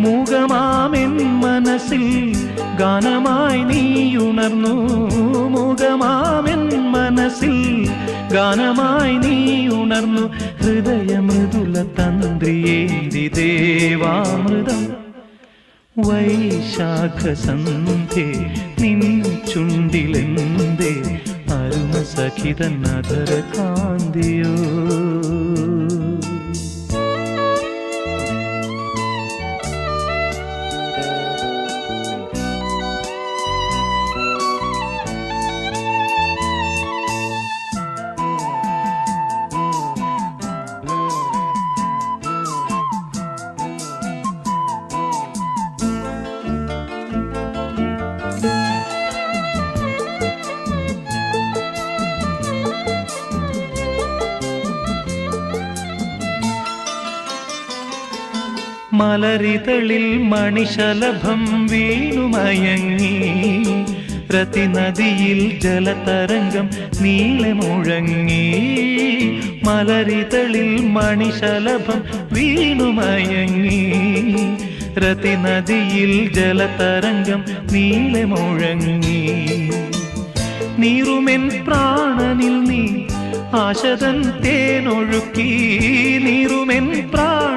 മൂകമാമെൻ മനസ്സിൽ ഗാനമായി നീയുണർന്നു. മൂകമാമെൻ മനസ്സിൽ ഗാനമായി നീയുണർന്നു. ഹൃദയമൃദുല തന്ത്രിയേന്തി ദേവാമൃതം വൈശാഖസന്ധ്യേ നിൻ ചുണ്ടിലെന്തേ അരുണ സഖിതൻ അധര കാന്തിയോ. മലരിതളിൽ മണിശലഭം വീണുമയങ്ങി. രതിനദിയിൽ ജലതരംഗം നീളെ മുഴങ്ങി. മലരിതളിൽ മണിശലഭം വീണുമയങ്ങി. രതിനദിയിൽ ജലതരംഗം നീളെ മുഴങ്ങി. നീറുമെൻ പ്രാണനിൽ നീ ആശതൻ തേനൊഴുക്കി. നീറുമെൻ പ്രാണ